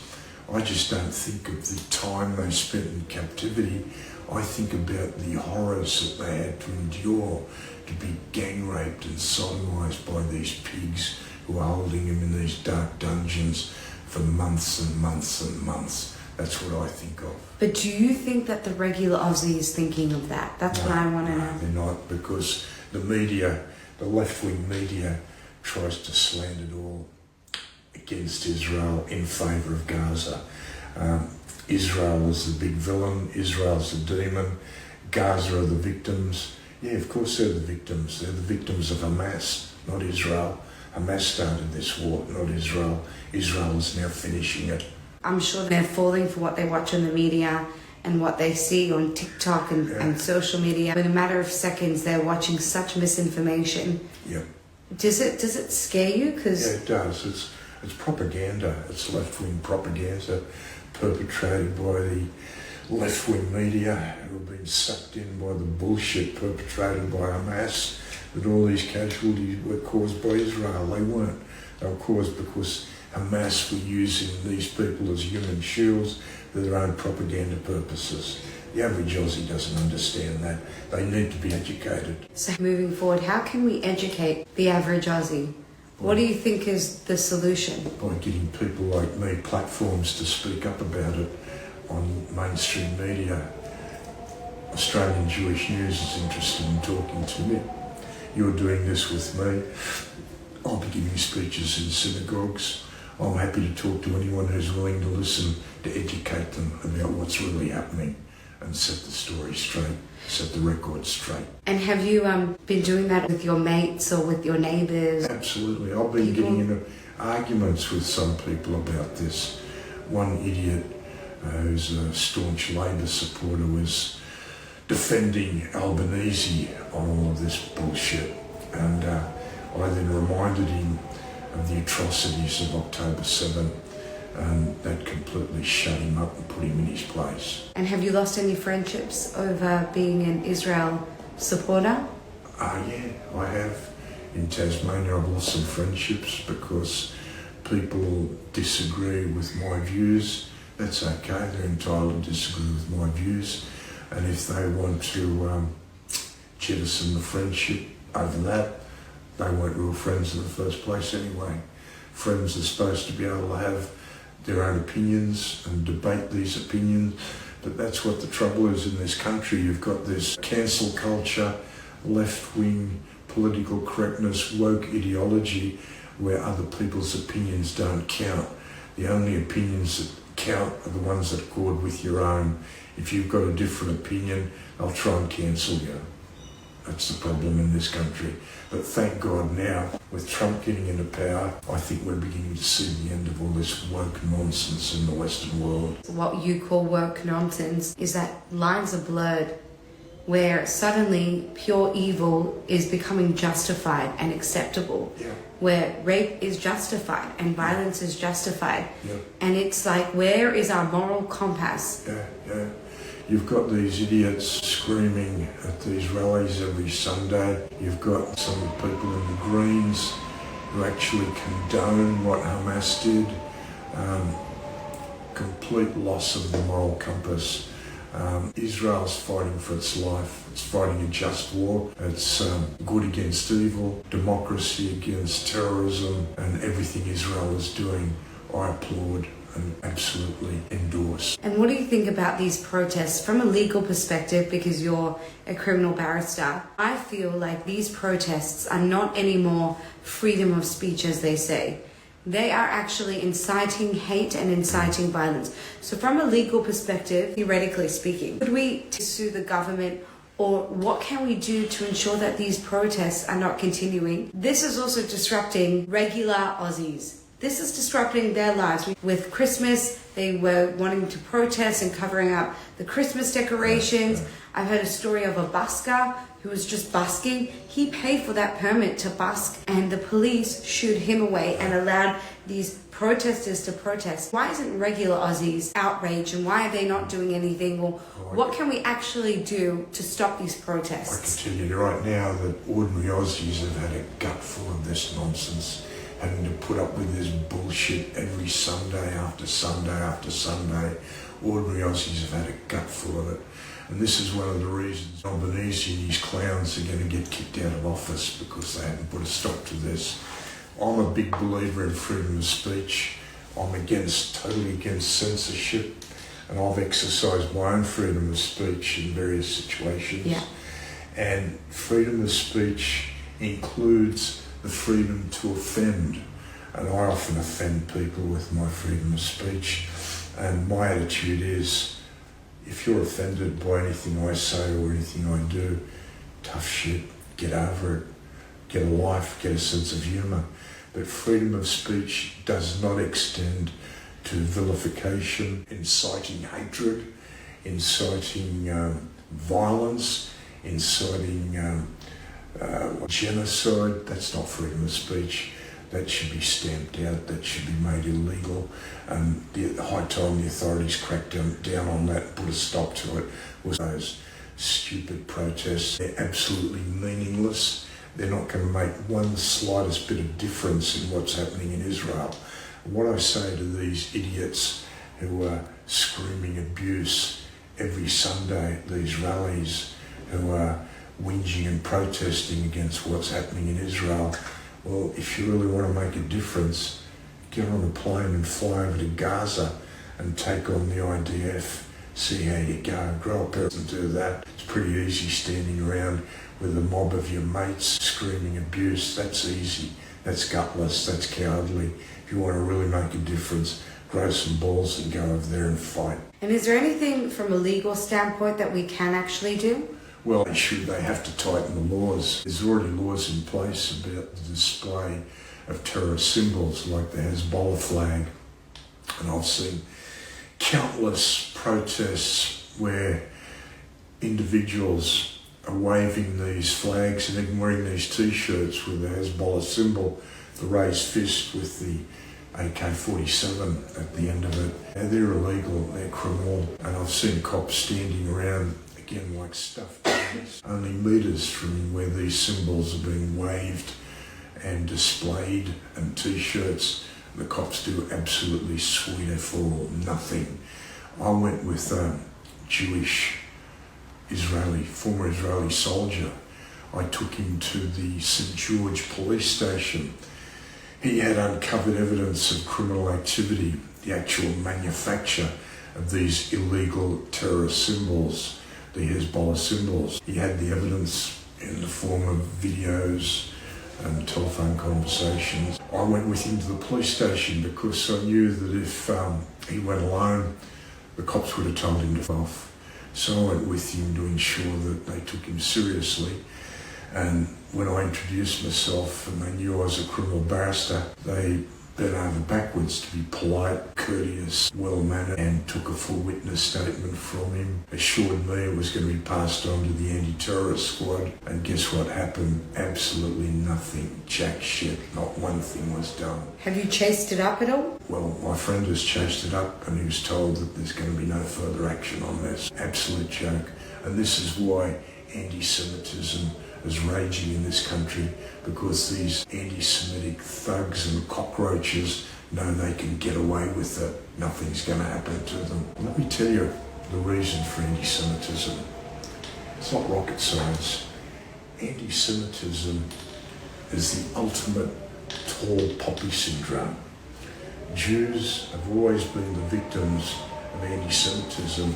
I just don't think of the time they spent in captivity. I think about the horrors that they had to endure, to be gang raped and sodomised by these pigs who are holding them in these dark dungeons for months and months and months. That's what I think of. But do you think that the regular Aussie is thinking of that? That's what I want to know. They're not, because the media, the left-wing media, tries to slant it all against Israel in favour of Gaza. Israel is the big villain, Israel's the demon, Gaza are the victims. Yeah, of course they're the victims. They're the victims of Hamas, not Israel. Hamas started this war, not Israel. Israel is now finishing it. I'm sure they're falling for what they watch on the media and what they see on TikTok and social media. In a matter of seconds, they're watching such misinformation. Yeah. Does it scare you? Yeah, it does. It's propaganda. It's left-wing propaganda perpetrated by the left-wing media who have been sucked in by the bullshit perpetrated by Hamas, that all these casualties were caused by Israel. They weren't. They were caused because Hamas were using these people as human shields for their own propaganda purposes. The average Aussie doesn't understand that. They need to be educated. So moving forward, how can we educate the average Aussie? What do you think is the solution? By getting people like me platforms to speak up about it on mainstream media. Australian Jewish News is interested in talking to me. You're doing this with me. I'll be giving speeches in synagogues. I'm happy to talk to anyone who's willing to listen, to educate them about what's really happening and set the story straight, set the record straight. And have you been doing that with your mates or with your neighbours? Absolutely. I've been getting into arguments with some people about this. One idiot who's a staunch Labor supporter was defending Albanese on all of this bullshit. And I then reminded him of the atrocities of October 7, and that completely shut him up and put him in his place. And have you lost any friendships over being an Israel supporter? Yeah, I have. In Tasmania, I've lost some friendships because people disagree with my views. That's okay, they're entitled to disagree with my views. And if they want to jettison the friendship over that, they weren't real friends in the first place anyway. Friends are supposed to be able to have their own opinions and debate these opinions, but that's what the trouble is in this country. You've got this cancel culture, left-wing political correctness, woke ideology where other people's opinions don't count. The only opinions that count are the ones that accord with your own. If you've got a different opinion, I'll try and cancel you. That's the problem in this country. But thank God now, with Trump getting into power, I think we're beginning to see the end of all this woke nonsense in the Western world. What you call woke nonsense is that lines are blurred, where suddenly pure evil is becoming justified and acceptable. Yeah. Where rape is justified and violence is justified. Yeah. And it's like, where is our moral compass? Yeah. You've got these idiots screaming at these rallies every Sunday. You've got some people in the Greens who actually condone what Hamas did. Complete loss of the moral compass. Israel's fighting for its life. It's fighting a just war. It's good against evil, democracy against terrorism, and everything Israel is doing, I applaud and absolutely endorse. And what do you think about these protests from a legal perspective, because you're a criminal barrister? I feel like these protests are not anymore freedom of speech, as they say. They are actually inciting hate and inciting violence. So from a legal perspective, theoretically speaking, could we sue the government, or what can we do to ensure that these protests are not continuing? This is also disrupting regular Aussies. This is disrupting their lives. With Christmas, they were wanting to protest and covering up the Christmas decorations. I've heard a story of a busker who was just busking. He paid for that permit to busk, and the police shooed him away and allowed these protesters to protest. Why isn't regular Aussies outraged, and why are they not doing anything? Or what can we actually do to stop these protests? I can tell you right now that ordinary Aussies have had a gut full of this nonsense, having to put up with this bullshit every Sunday after Sunday after Sunday. Ordinary Aussies have had a gut full of it. And this is one of the reasons Albanese and these clowns are going to get kicked out of office, because they haven't put a stop to this. I'm a big believer in freedom of speech. I'm totally against censorship, and I've exercised my own freedom of speech in various situations. Yeah. And freedom of speech includes the freedom to offend. And I often offend people with my freedom of speech. And my attitude is, if you're offended by anything I say or anything I do, tough shit, get over it, get a life, get a sense of humour. But freedom of speech does not extend to vilification, inciting hatred, inciting violence, inciting genocide. That's not freedom of speech. That should be stamped out. That should be made illegal. And the high time the authorities cracked down on that and put a stop to it. Was those stupid protests. They're absolutely meaningless. They're not going to make one slightest bit of difference in what's happening in Israel. What I say to these idiots who are screaming abuse every Sunday at these rallies, who are whinging and protesting against what's happening in Israel, well, if you really want to make a difference, get on a plane and fly over to Gaza and take on the IDF. See how you go. Grow up and do that. It's pretty easy standing around with a mob of your mates screaming abuse. That's easy. That's gutless. That's cowardly. If you want to really make a difference, grow some balls and go over there and fight. And is there anything from a legal standpoint that we can actually do? Well, they have to tighten the laws. There's already laws in place about the display of terrorist symbols like the Hezbollah flag. And I've seen countless protests where individuals are waving these flags and even wearing these t-shirts with the Hezbollah symbol, the raised fist with the AK-47 at the end of it. And they're illegal, they're criminal. And I've seen cops standing around, again, like stuffed animals, only metres from where these symbols are being waved and displayed, and t-shirts. The cops do absolutely sweet for nothing. I went with a Jewish former Israeli soldier. I took him to the St. George police station. He had uncovered evidence of criminal activity, the actual manufacture of these illegal terrorist symbols, the Hezbollah symbols. He had the evidence in the form of videos and telephone conversations. I went with him to the police station because I knew that if he went alone, the cops would have told him to f off. So I went with him to ensure that they took him seriously. And when I introduced myself and they knew I was a criminal barrister, they bent over backwards to be polite, courteous, well-mannered, and took a full witness statement from him, assured me it was going to be passed on to the anti-terrorist squad. And guess what happened? Absolutely nothing. Jack shit. Not one thing was done. Have you chased it up at all? Well, my friend has chased it up and he was told that there's going to be no further action on this. Absolute joke. And this is why anti-Semitism is raging in this country, because these anti-Semitic thugs and cockroaches know they can get away with it. Nothing's going to happen to them. Let me tell you the reason for anti-Semitism. It's not rocket science. Anti-Semitism is the ultimate tall poppy syndrome. Jews have always been the victims of anti-Semitism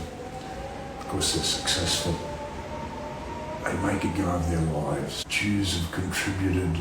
because they're successful. They make a go of their lives. Jews have contributed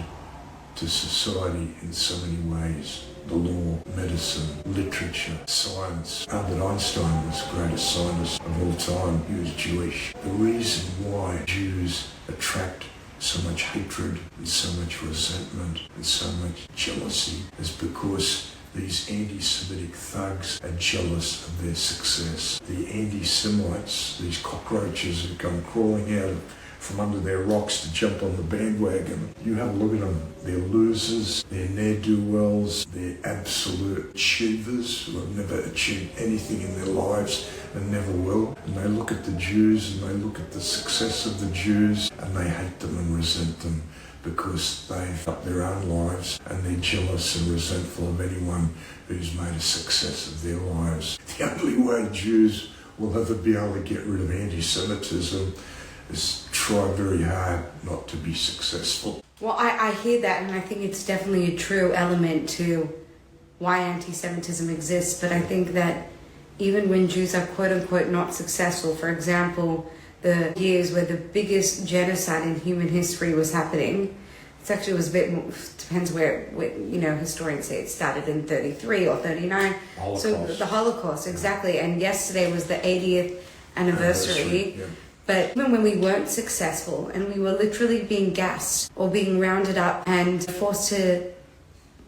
to society in so many ways. The law, medicine, literature, science. Albert Einstein was the greatest scientist of all time. He was Jewish. The reason why Jews attract so much hatred and so much resentment and so much jealousy is because these anti-Semitic thugs are jealous of their success. The anti-Semites, these cockroaches who come crawling out from under their rocks to jump on the bandwagon. You have a look at them. They're losers, they're ne'er-do-wells, they're absolute achievers who have never achieved anything in their lives and never will. And they look at the Jews and they look at the success of the Jews and they hate them and resent them because they've got their own lives and they're jealous and resentful of anyone who's made a success of their lives. The only way Jews will ever be able to get rid of anti-Semitism is try very hard not to be successful. Well, I hear that, and I think it's definitely a true element to why anti-Semitism exists, but I think that even when Jews are quote-unquote not successful, for example, the years where the biggest genocide in human history was happening, it was a bit more, depends where historians say it started in 33 or 39. Holocaust. So the Holocaust, exactly, and yesterday was the 80th anniversary. Yeah. But even when we weren't successful and we were literally being gassed or being rounded up and forced to,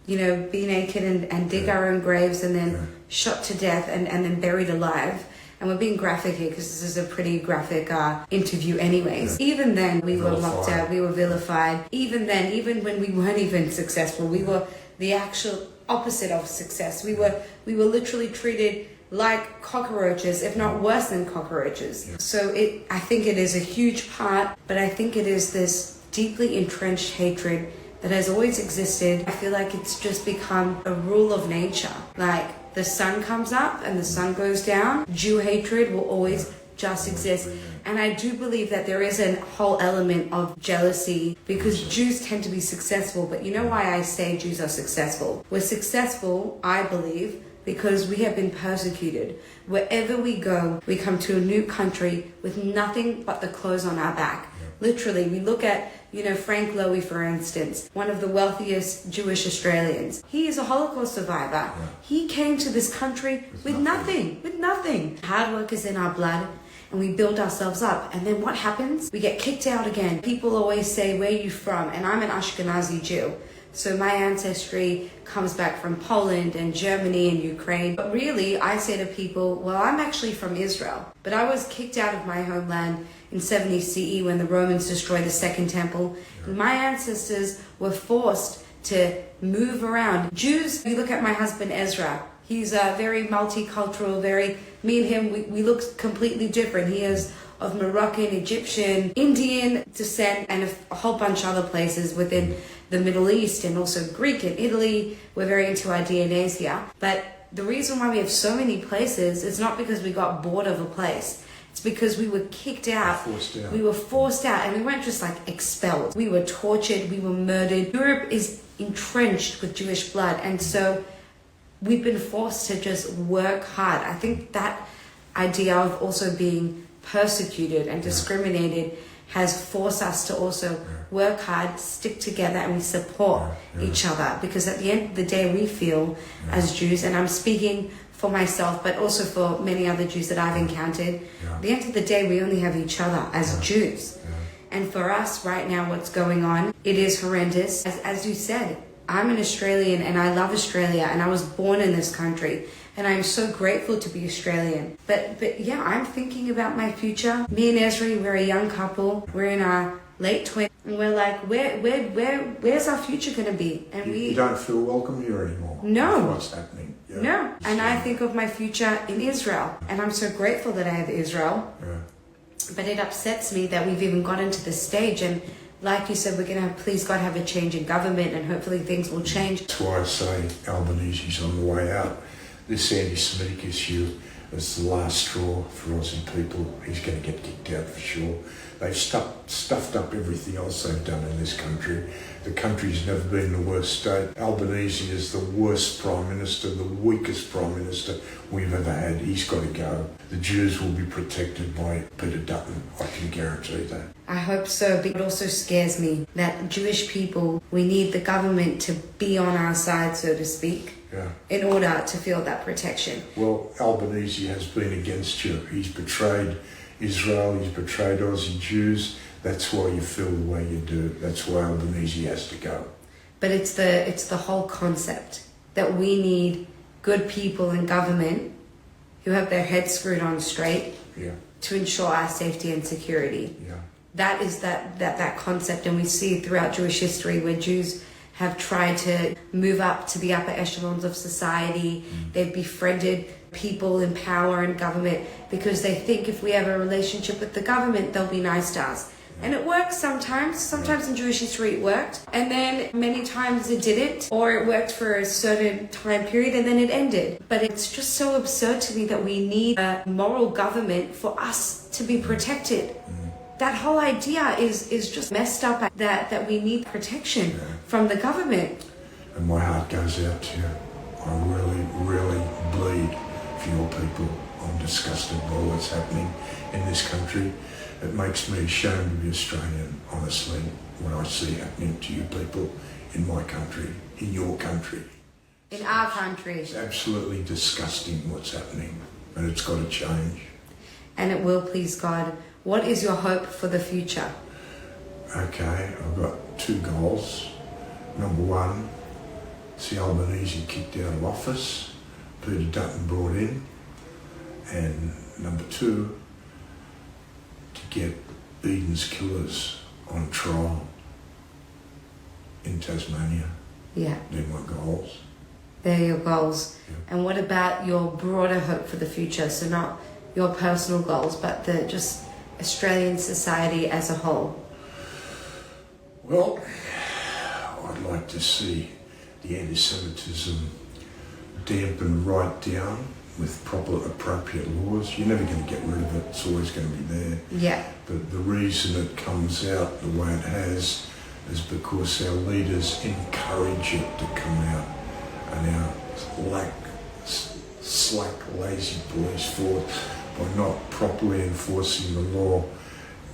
be naked and dig our own graves and then shot to death and then buried alive. And we're being graphic here because this is a pretty graphic interview anyways. Yeah. Even then we were locked out, we were vilified. Even then, even when we weren't even successful, we were the actual opposite of success. We were literally treated like cockroaches, if not worse than cockroaches. Yeah. So I think it is a huge part, but I think it is this deeply entrenched hatred that has always existed. I feel like it's just become a rule of nature. Like the sun comes up and the sun goes down. Jew hatred will always just exist. And I do believe that there is a whole element of jealousy because Jews tend to be successful. But you know why I say Jews are successful? We're successful, I believe, because we have been persecuted. Wherever we go, we come to a new country with nothing but the clothes on our back. Yeah. Literally, we look at, Frank Lowy, for instance, one of the wealthiest Jewish Australians. He is a Holocaust survivor. Yeah. He came to this country with nothing. Hard work is in our blood. And we build ourselves up. And then what happens? We get kicked out again. People always say, where are you from? And I'm an Ashkenazi Jew. So my ancestry comes back from Poland and Germany and Ukraine. But really, I say to people, well, I'm actually from Israel. But I was kicked out of my homeland in 70 CE when the Romans destroyed the Second Temple. And my ancestors were forced to move around. Jews, you look at my husband Ezra. He's very multicultural, me and him, we look completely different. He is of Moroccan, Egyptian, Indian descent, and a whole bunch of other places within the Middle East, and also Greek and Italy. We're very into our DNAs here. But the reason why we have so many places is not because we got bored of a place. It's because we were kicked out. We were forced out, and we weren't just expelled. We were tortured, we were murdered. Europe is entrenched with Jewish blood, and so we've been forced to just work hard. I think that idea of also being persecuted and discriminated has forced us to also work hard, stick together, and we support each other. Because at the end of the day, we feel as Jews, and I'm speaking for myself, but also for many other Jews that I've encountered, at the end of the day, we only have each other as Jews. And for us right now, what's going on, it is horrendous. As you said, I'm an Australian and I love Australia and I was born in this country and I'm so grateful to be Australian. But yeah, I'm thinking about my future. Me and Esri, we're a young couple. We're in our late 20s and we're like, where's our future going to be? And you don't feel welcome here anymore. No. What's happening? Yeah. No. And I think of my future in Israel. And I'm so grateful that I have Israel. Yeah. But it upsets me that we've even gotten to this stage. And like you said, we're going to please God, have a change in government and hopefully things will change. That's why I say Albanese's on the way out. This anti-Semitic issue is the last straw for Aussie people. He's going to get kicked out for sure. They've stuffed up everything else they've done in this country. The country's never been in a worse state. Albanese is the worst Prime Minister, the weakest Prime Minister we've ever had. He's got to go. The Jews will be protected by Peter Dutton. I can guarantee that. I hope so, but it also scares me that Jewish people, we need the government to be on our side, so to speak. Yeah. In order to feel that protection. Well, Albanese has been against you. He's betrayed Israel, he's betrayed Aussie Jews. That's why you feel the way you do. That's why Albanese has to go. But it's the whole concept that we need good people in government who have their heads screwed on straight to ensure our safety and security. Yeah. That is that concept, and we see it throughout Jewish history where Jews have tried to move up to the upper echelons of society. They've befriended people in power and government because they think if we have a relationship with the government, they'll be nice to us. And it works sometimes. Sometimes in Jewish history it worked. And then many times it didn't. Or it worked for a certain time period and then it ended. But it's just so absurd to me that we need a moral government for us to be protected. That whole idea is just messed up, that we need protection from the government. And my heart goes out to you. I really, really bleed for your people. I'm disgusted by what's happening in this country. It makes me ashamed to be Australian, honestly, when I see happening to you people in my country, in your country. In our country. It's absolutely disgusting what's happening, and it's got to change. And it will, please God. What is your hope for the future? Okay, I've got two goals. Number one, see Albanese kicked out of office, Peter Dutton brought in. And number two, to get Eden's killers on trial in Tasmania. Yeah. They're my goals. They're your goals. Yeah. And what about your broader hope for the future? So not your personal goals, but the just Australian society as a whole. Well, I'd like to see the antisemitism dampened right down with proper, appropriate laws. You're never going to get rid of it. It's always going to be there. Yeah. But the reason it comes out the way it has is because our leaders encourage it to come out, and our slack, lazy police force, by not properly enforcing the law,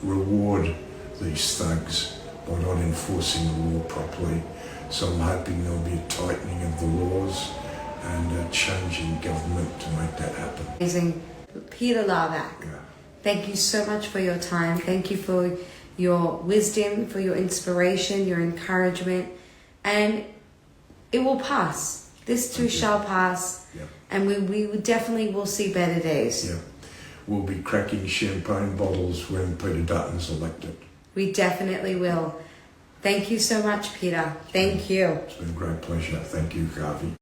reward these thugs by not enforcing the law properly. So I'm hoping there'll be a tightening of the laws and a change in government to make that happen. Amazing. Peter Lavac, thank you so much for your time. Thank you for your wisdom, for your inspiration, your encouragement. And it will pass. This too shall pass. Yep. And we definitely will see better days. Yeah. We'll be cracking champagne bottles when Peter Dutton's elected. We definitely will. Thank you so much, Peter. Thank you. It's been a great pleasure. Thank you, Garvey.